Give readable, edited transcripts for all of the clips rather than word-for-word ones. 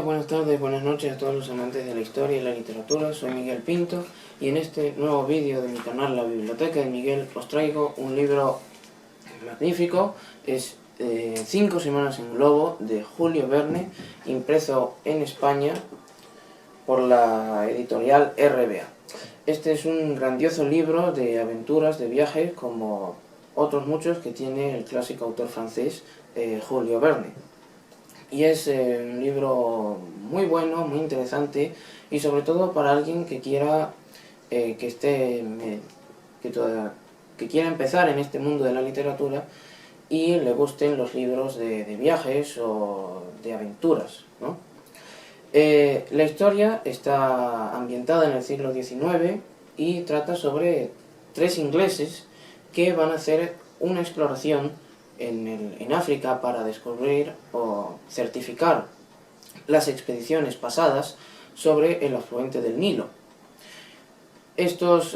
días, buenas tardes, buenas noches a todos los amantes de la historia y la literatura. Soy Miguel Pinto y en este nuevo vídeo de mi canal La Biblioteca de Miguel os traigo un libro magnífico. Es 5 semanas en globo de Julio Verne, impreso en España por la editorial RBA. Este es un grandioso libro de aventuras, de viajes, como otros muchos que tiene el clásico autor francés Julio Verne. Y es un libro muy bueno, muy interesante, y sobre todo para alguien que quiera que quiera empezar en este mundo de la literatura y le gusten los libros de viajes o de aventuras, ¿no? La historia está ambientada en el siglo XIX y trata sobre 3 ingleses que van a hacer una exploración en África para descubrir o certificar las expediciones pasadas sobre el afluente del Nilo. Estos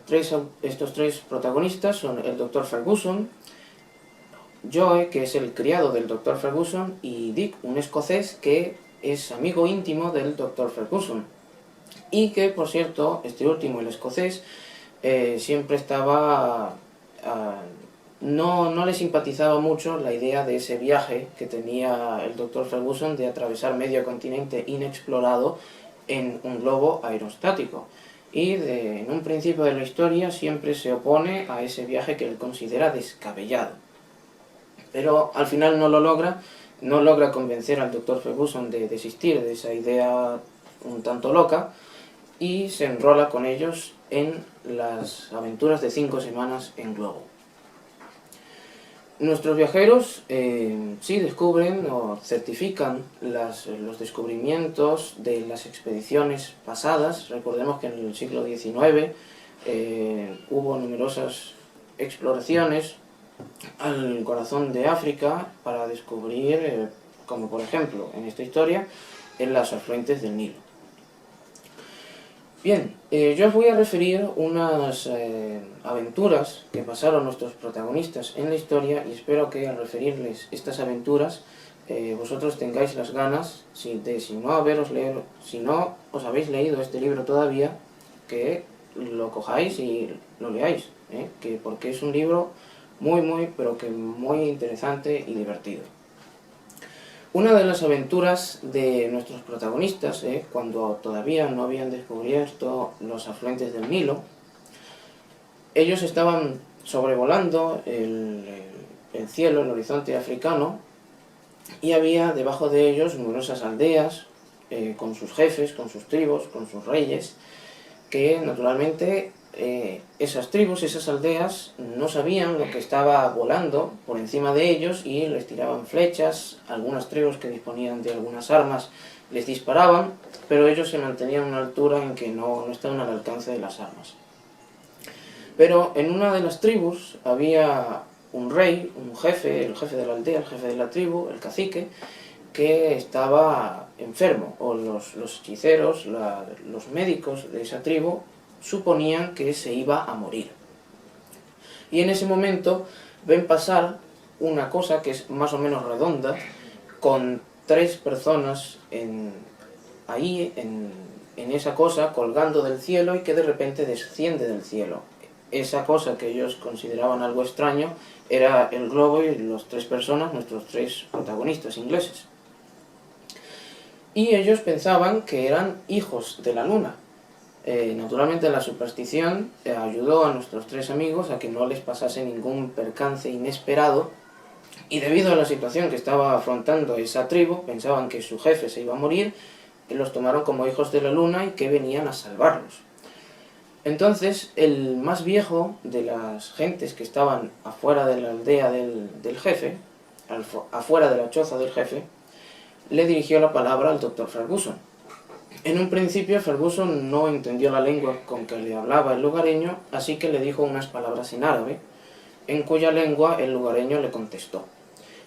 tres protagonistas son el Dr. Ferguson, Joe, que es el criado del Dr. Ferguson, y Dick, un escocés que es amigo íntimo del Dr. Ferguson. Y que, por cierto, este último, el escocés, siempre estaba... No le simpatizaba mucho la idea de ese viaje que tenía el Dr. Ferguson de atravesar medio continente inexplorado en un globo aerostático. Y en un principio de la historia siempre se opone a ese viaje que él considera descabellado. Pero al final no logra convencer al Dr. Ferguson de desistir de esa idea un tanto loca y se enrola con ellos en las aventuras de 5 semanas en globo. Nuestros viajeros sí descubren o certifican los descubrimientos de las expediciones pasadas. Recordemos que en el siglo XIX hubo numerosas exploraciones al corazón de África para descubrir, como por ejemplo en esta historia, en las afluentes del Nilo. Bien, yo os voy a referir unas aventuras que pasaron nuestros protagonistas en la historia y espero que al referirles estas aventuras vosotros tengáis las ganas, si no os habéis leído este libro todavía, que lo cojáis y lo leáis, porque es un libro muy interesante y divertido. Una de las aventuras de nuestros protagonistas, cuando todavía no habían descubierto los afluentes del Nilo, ellos estaban sobrevolando el cielo, el horizonte africano, y había debajo de ellos numerosas aldeas con sus jefes, con sus tribus, con sus reyes, que naturalmente esas tribus, esas aldeas, no sabían lo que estaba volando por encima de ellos y les tiraban flechas. Algunas tribus que disponían de algunas armas les disparaban, pero ellos se mantenían a una altura en que no estaban al alcance de las armas. Pero en una de las tribus había un rey, un jefe, el jefe de la aldea, el jefe de la tribu, el cacique, que estaba enfermo, o los hechiceros, los médicos de esa tribu suponían que se iba a morir. Y en ese momento ven pasar una cosa que es más o menos redonda, con 3 personas en esa cosa colgando del cielo y que de repente desciende del cielo. Esa cosa que ellos consideraban algo extraño era el globo y las 3 personas, nuestros 3 protagonistas ingleses. Y ellos pensaban que eran hijos de la luna. Naturalmente la superstición ayudó a nuestros 3 amigos a que no les pasase ningún percance inesperado, y debido a la situación que estaba afrontando esa tribu, pensaban que su jefe se iba a morir y los tomaron como hijos de la luna y que venían a salvarlos. Entonces el más viejo de las gentes que estaban afuera de la aldea del jefe, afuera de la choza del jefe, le dirigió la palabra al Dr. Ferguson. En un principio Ferguson no entendió la lengua con que le hablaba el lugareño, así que le dijo unas palabras en árabe, en cuya lengua el lugareño le contestó.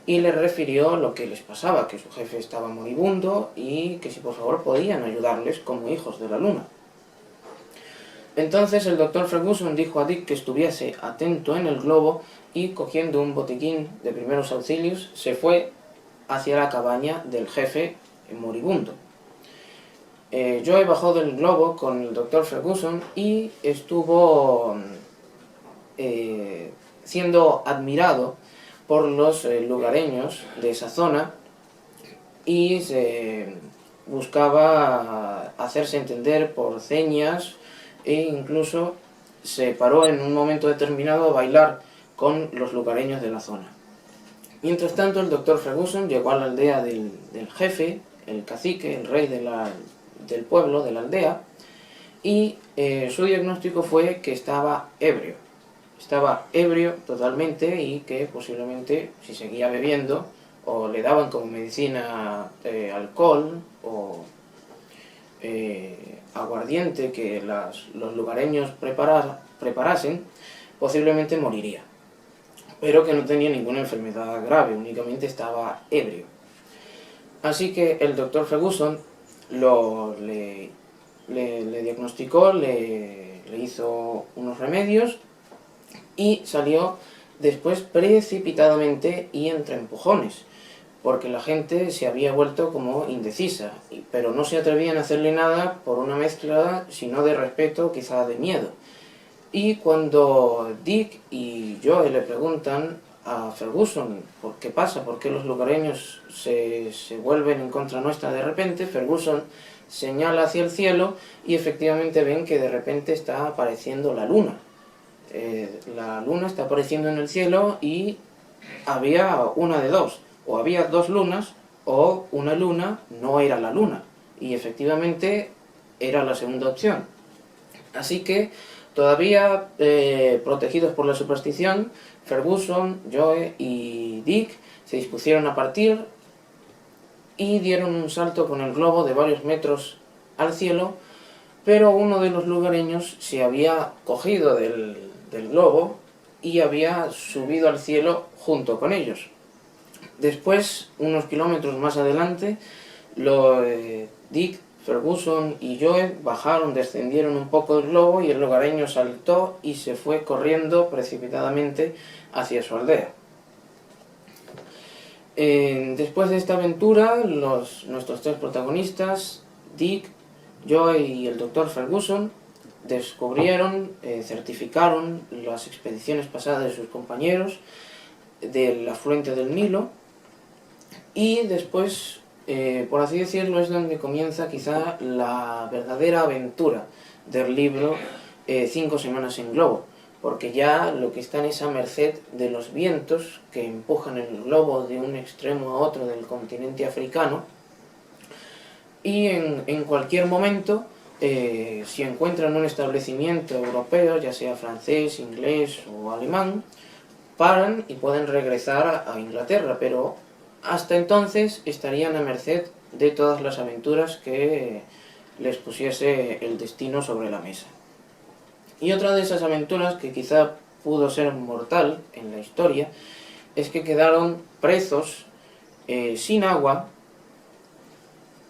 Y le refirió lo que les pasaba, que su jefe estaba moribundo y que si por favor podían ayudarles como hijos de la luna. Entonces el Dr. Ferguson dijo a Dick que estuviese atento en el globo y, cogiendo un botiquín de primeros auxilios, se fue hacia la cabaña del jefe moribundo. Joe bajó del globo con el Dr. Ferguson y estuvo siendo admirado por los lugareños de esa zona, y se buscaba hacerse entender por señas, e incluso se paró en un momento determinado a bailar con los lugareños de la zona. Mientras tanto, el Dr. Ferguson llegó a la aldea del jefe, el cacique, el rey del pueblo, de la aldea, y su diagnóstico fue que estaba ebrio. Estaba ebrio totalmente, y que posiblemente, si seguía bebiendo, o le daban como medicina alcohol o aguardiente que los lugareños preparasen, posiblemente moriría. Pero que no tenía ninguna enfermedad grave, únicamente estaba ebrio. Así que el Dr. Ferguson le diagnosticó, le hizo unos remedios, y salió después precipitadamente y entre empujones, porque la gente se había vuelto como indecisa, pero no se atrevían a hacerle nada por una mezcla, sino de respeto, quizá de miedo. Y cuando Dick y Joe le preguntan a Ferguson por qué pasa, por qué los lugareños se vuelven en contra nuestra de repente, Ferguson señala hacia el cielo y efectivamente ven que de repente está apareciendo la luna. La luna está apareciendo en el cielo, y había una de dos: o había dos lunas, o una luna no era la luna, y efectivamente era la segunda opción. Así que, todavía protegidos por la superstición, Ferguson, Joe y Dick se dispusieron a partir y dieron un salto con el globo de varios metros al cielo, pero uno de los lugareños se había cogido del globo y había subido al cielo junto con ellos. Después, unos kilómetros más adelante, Dick, Ferguson y Joe bajaron, descendieron un poco del globo, y el lugareño saltó y se fue corriendo precipitadamente hacia su aldea. Después de esta aventura, nuestros tres protagonistas, Dick, Joe y el Dr. Ferguson, descubrieron, certificaron las expediciones pasadas de sus compañeros del afluente del Nilo, y después, por así decirlo, es donde comienza quizá la verdadera aventura del libro 5 semanas en globo, porque ya lo que están es a merced de los vientos que empujan el globo de un extremo a otro del continente africano, y en cualquier momento, si encuentran un establecimiento europeo, ya sea francés, inglés o alemán, paran y pueden regresar a Inglaterra, pero hasta entonces estarían a merced de todas las aventuras que les pusiese el destino sobre la mesa. Y otra de esas aventuras, que quizá pudo ser mortal en la historia, es que quedaron presos sin agua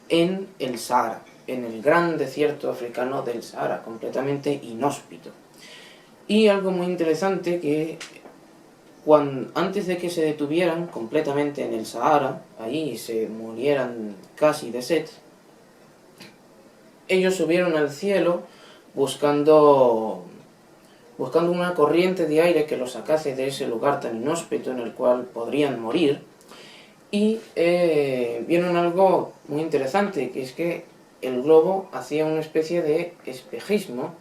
en el Sahara, en el gran desierto africano del Sahara, completamente inhóspito. Y algo muy interesante, que antes de que se detuvieran completamente en el Sahara, ahí, y se murieran casi de sed, ellos subieron al cielo buscando una corriente de aire que los sacase de ese lugar tan inhóspito en el cual podrían morir, y vieron algo muy interesante, que es que el globo hacía una especie de espejismo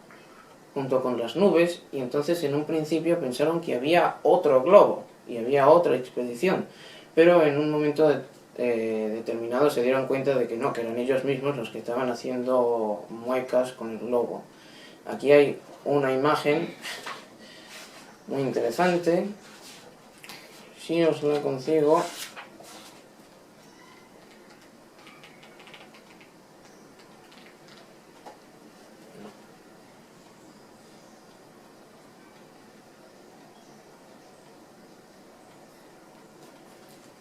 junto con las nubes, y entonces en un principio pensaron que había otro globo y había otra expedición, pero en un momento determinado se dieron cuenta de que no, que eran ellos mismos los que estaban haciendo muecas con el globo. Aquí hay una imagen muy interesante, si os la consigo.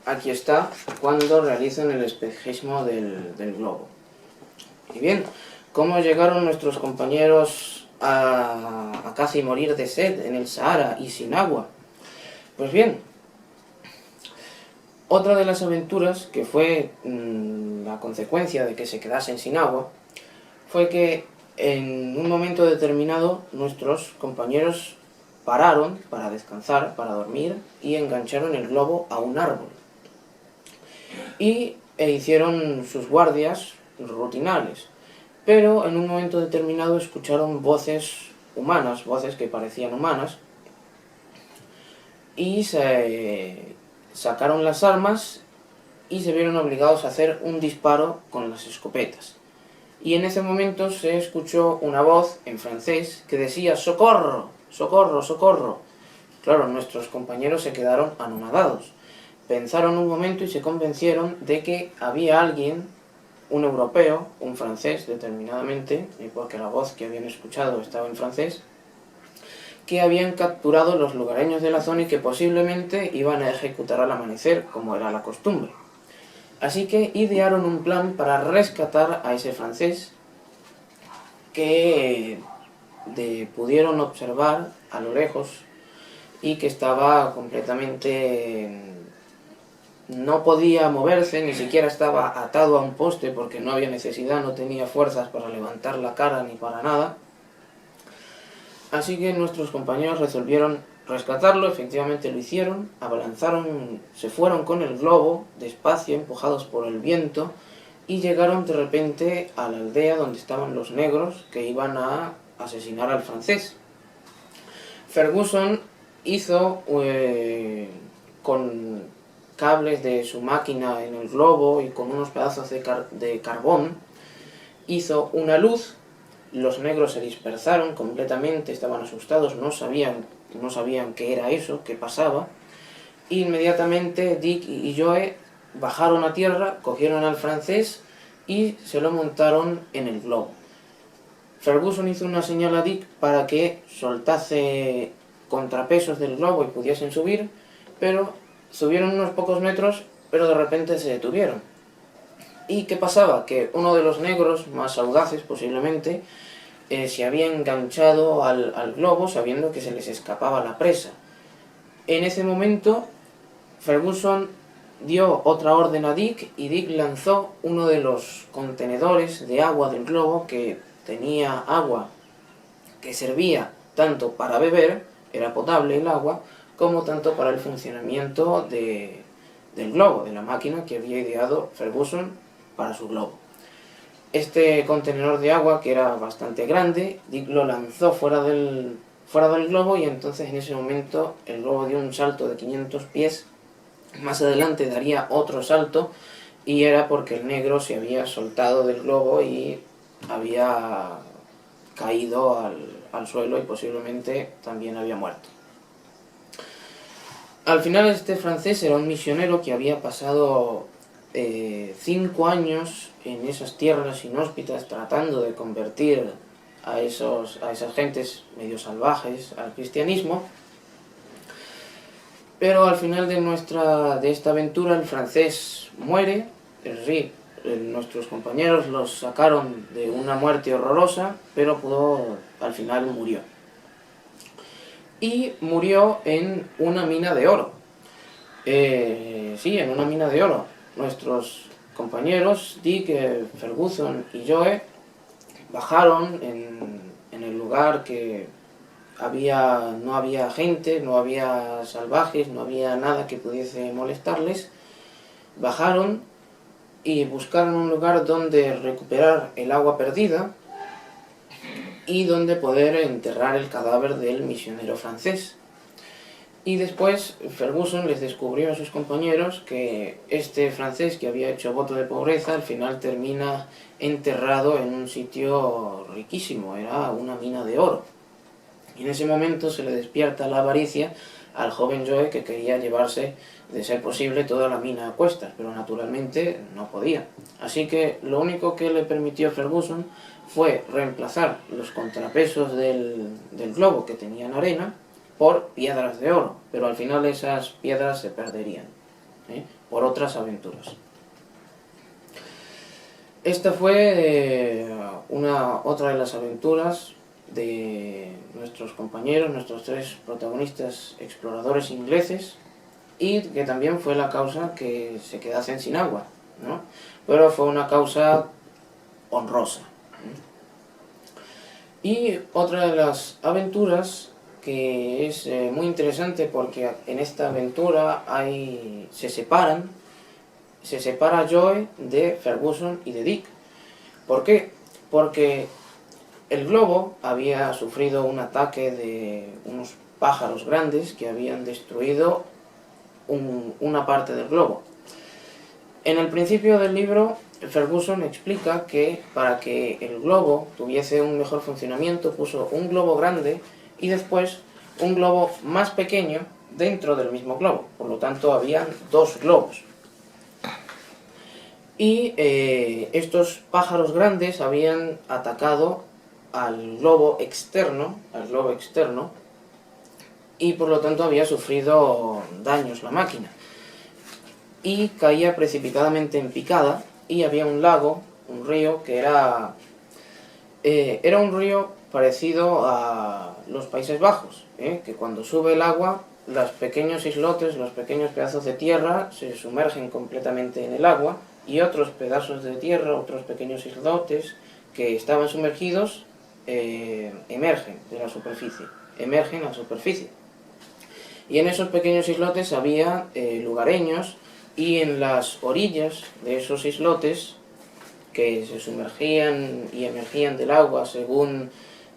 Aquí está, cuando realizan el espejismo del globo. Y bien, ¿cómo llegaron nuestros compañeros a casi morir de sed en el Sahara y sin agua? Pues bien, Otra de las aventuras, que fue la consecuencia de que se quedasen sin agua, fue que en un momento determinado nuestros compañeros pararon para descansar, para dormir, y engancharon el globo a un árbol. E hicieron sus guardias rutinales. Pero en un momento determinado escucharon voces humanas, voces que parecían humanas, y sacaron las armas y se vieron obligados a hacer un disparo con las escopetas. Y en ese momento se escuchó una voz en francés que decía ¡socorro! ¡Socorro! ¡Socorro! Claro, nuestros compañeros se quedaron anonadados. Pensaron un momento y se convencieron de que había alguien, un europeo, un francés determinadamente, porque la voz que habían escuchado estaba en francés, que habían capturado los lugareños de la zona y que posiblemente iban a ejecutar al amanecer, como era la costumbre. Así que idearon un plan para rescatar a ese francés que pudieron observar a lo lejos y que estaba completamente... no podía moverse, ni siquiera estaba atado a un poste porque no había necesidad, no tenía fuerzas para levantar la cara ni para nada. Así que nuestros compañeros resolvieron rescatarlo, efectivamente lo hicieron, abalanzaron, se fueron con el globo, despacio, empujados por el viento, y llegaron de repente a la aldea donde estaban los negros que iban a asesinar al francés. Ferguson hizo con cables de su máquina en el globo y con unos pedazos de carbón, hizo una luz. Los negros se dispersaron completamente, estaban asustados, no sabían qué era eso, qué pasaba. Inmediatamente Dick y Joe bajaron a tierra, cogieron al francés y se lo montaron en el globo. Ferguson hizo una señal a Dick para que soltase contrapesos del globo y pudiesen subir, pero subieron unos pocos metros, pero de repente se detuvieron. ¿Y qué pasaba? Que uno de los negros más audaces posiblemente se había enganchado al globo sabiendo que se les escapaba la presa. En ese momento Ferguson dio otra orden a Dick y Dick lanzó uno de los contenedores de agua del globo que tenía agua que servía tanto para beber, era potable el agua, como tanto para el funcionamiento del globo, de la máquina que había ideado Ferguson para su globo. Este contenedor de agua, que era bastante grande, Dick lo lanzó fuera del globo y entonces en ese momento el globo dio un salto de 500 pies. Más adelante daría otro salto y era porque el negro se había soltado del globo y había caído al suelo y posiblemente también había muerto. Al final este francés era un misionero que había pasado 5 años en esas tierras inhóspitas tratando de convertir a esas gentes medio salvajes al cristianismo, pero al final de esta aventura el francés muere, nuestros compañeros los sacaron de una muerte horrorosa, pero al final murió. Y murió en una mina de oro. Sí, en una mina de oro. Nuestros compañeros, Dick, Ferguson y Joe, bajaron en el lugar que no había gente, no había salvajes, no había nada que pudiese molestarles. Bajaron y buscaron un lugar donde recuperar el agua perdida y donde poder enterrar el cadáver del misionero francés. Y después Ferguson les descubrió a sus compañeros que este francés que había hecho voto de pobreza al final termina enterrado en un sitio riquísimo, era una mina de oro. Y en ese momento se le despierta la avaricia al joven Joe, que quería llevarse, de ser posible, toda la mina a cuestas, pero naturalmente no podía. Así que lo único que le permitió a Ferguson fue reemplazar los contrapesos del globo que tenían arena por piedras de oro, pero al final esas piedras se perderían por otras aventuras. Esta fue otra de las aventuras de nuestros compañeros, nuestros 3 protagonistas exploradores ingleses, y que también fue la causa que se quedasen sin agua, ¿no? Pero fue una causa honrosa. Y otra de las aventuras que es muy interesante, porque en esta aventura se separa Joe de Ferguson y de Dick. ¿Por qué? Porque el globo había sufrido un ataque de unos pájaros grandes que habían destruido una parte del globo. En el principio del libro, Ferguson explica que para que el globo tuviese un mejor funcionamiento puso un globo grande y después un globo más pequeño dentro del mismo globo. Por lo tanto, habían dos globos. Y estos pájaros grandes habían atacado al globo externo, y por lo tanto había sufrido daños la máquina. Y caía precipitadamente en picada, y había un lago, un río, que era un río parecido a los Países Bajos, que cuando sube el agua, los pequeños islotes, los pequeños pedazos de tierra se sumergen completamente en el agua, y otros pedazos de tierra, otros pequeños islotes que estaban sumergidos, emergen a la superficie. Y en esos pequeños islotes había lugareños, y en las orillas de esos islotes, que se sumergían y emergían del agua según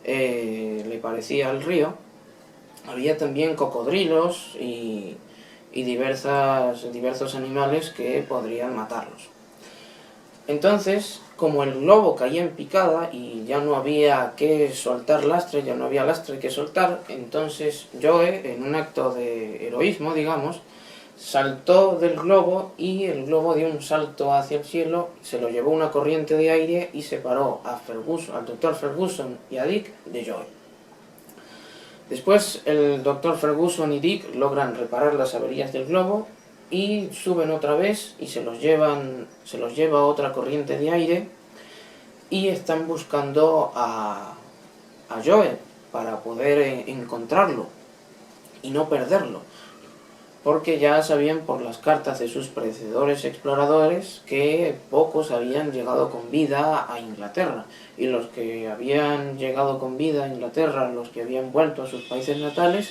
le parecía al río, había también cocodrilos y diversos animales que podrían matarlos. Entonces, como el globo caía en picada y ya no había que soltar lastre, ya no había lastre que soltar, entonces Joe, en un acto de heroísmo, digamos, saltó del globo, y el globo dio un salto hacia el cielo, se lo llevó una corriente de aire y separó al Dr. Ferguson y a Dick de Joe. Después el Dr. Ferguson y Dick logran reparar las averías del globo y suben otra vez y se los lleva otra corriente de aire, y están buscando a Joe para poder encontrarlo y no perderlo, porque ya sabían por las cartas de sus predecesores exploradores que pocos habían llegado con vida a Inglaterra, y los que habían llegado con vida a Inglaterra, los que habían vuelto a sus países natales,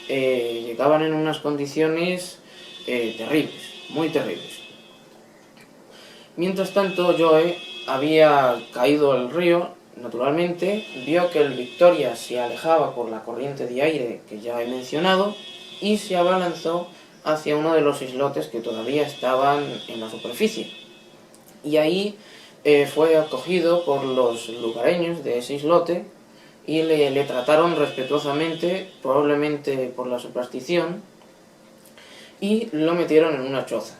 llegaban en unas condiciones terribles, muy terribles. Mientras tanto, Joe había caído al río, naturalmente, vio que el Victoria se alejaba por la corriente de aire que ya he mencionado, y se abalanzó hacia uno de los islotes que todavía estaban en la superficie. Y ahí fue acogido por los lugareños de ese islote, y le trataron respetuosamente, probablemente por la superstición, y lo metieron en una choza.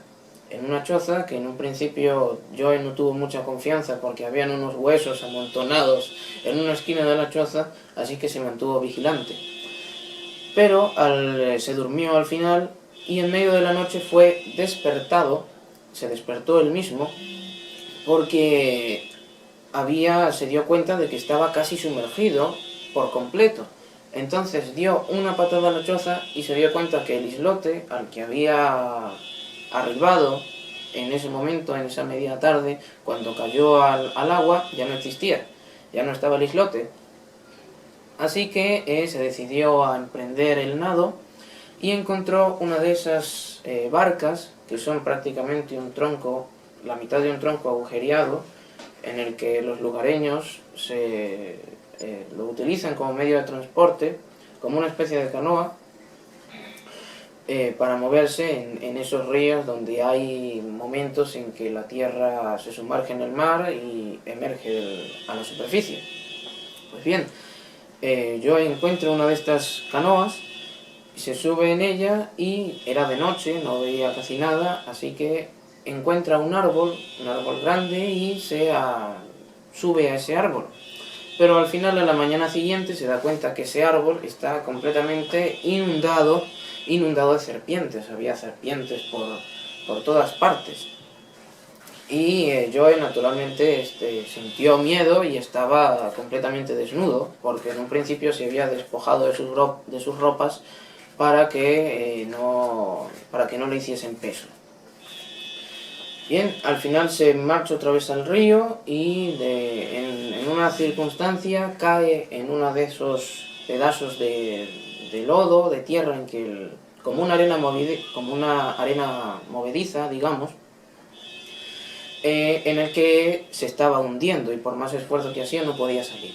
En una choza que en un principio Joe no tuvo mucha confianza porque habían unos huesos amontonados en una esquina de la choza, así que se mantuvo vigilante. Pero se durmió al final, y en medio de la noche se despertó él mismo, porque se dio cuenta de que estaba casi sumergido por completo. Entonces dio una patada a la choza y se dio cuenta que el islote al que había arribado en ese momento, en esa media tarde, cuando cayó al agua, ya no existía, ya no estaba el islote. Así que se decidió a emprender el nado, y encontró una de esas barcas, que son prácticamente un tronco, la mitad de un tronco agujereado, en el que los lugareños lo utilizan como medio de transporte, como una especie de canoa, para moverse en esos ríos donde hay momentos en que la tierra se sumerge en el mar y emerge a la superficie. Pues bien, yo encuentro una de estas canoas, se sube en ella, y era de noche, no veía casi nada, así que encuentra un árbol grande, y sube a ese árbol. Pero al final, a la mañana siguiente, se da cuenta que ese árbol está completamente inundado de serpientes. Había serpientes por todas partes. Y Joe naturalmente sintió miedo y estaba completamente desnudo, porque en un principio se había despojado de sus ropas para que no para que no le hiciesen peso. Bien, al final se marcha otra vez al río y en una circunstancia cae en uno de esos pedazos de lodo, de tierra, en que como una arena movediza, digamos, en el que se estaba hundiendo y por más esfuerzo que hacía no podía salir.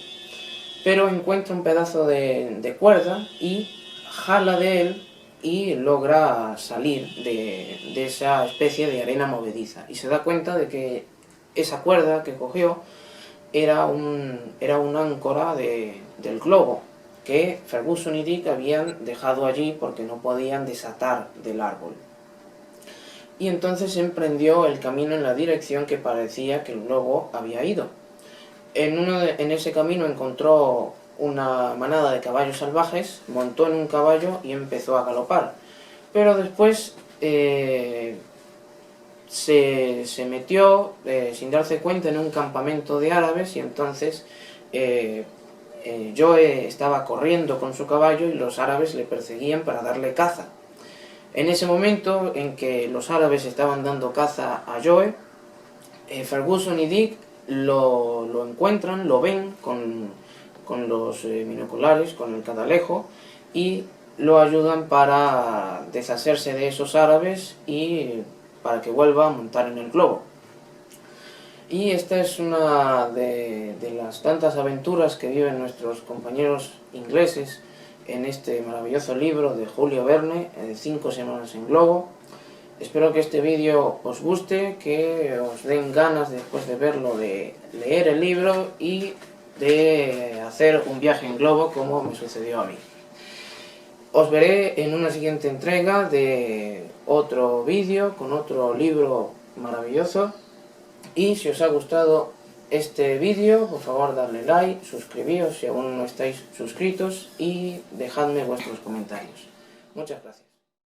Pero encuentra un pedazo de cuerda y jala de él y logra salir de esa especie de arena movediza. Y se da cuenta de que esa cuerda que cogió era una áncora del globo que Ferguson y Dick habían dejado allí porque no podían desatar del árbol. Y entonces emprendió el camino en la dirección que parecía que el globo había ido. En ese camino encontró una manada de caballos salvajes, montó en un caballo y empezó a galopar. Pero después se metió, sin darse cuenta, en un campamento de árabes y entonces Joe estaba corriendo con su caballo y los árabes le perseguían para darle caza. En ese momento en que los árabes estaban dando caza a Joe, Ferguson y Dick lo encuentran, lo ven con los binoculares, con el catalejo, y lo ayudan para deshacerse de esos árabes y para que vuelva a montar en el globo. Y esta es una de las tantas aventuras que viven nuestros compañeros ingleses en este maravilloso libro de Julio Verne, 5 semanas en globo. Espero que este vídeo os guste, que os den ganas después de verlo de leer el libro y de hacer un viaje en globo como me sucedió a mí. Os veré en una siguiente entrega de otro vídeo con otro libro maravilloso. Y si os ha gustado este vídeo, por favor darle like, suscribíos si aún no estáis suscritos y dejadme vuestros comentarios. Muchas gracias.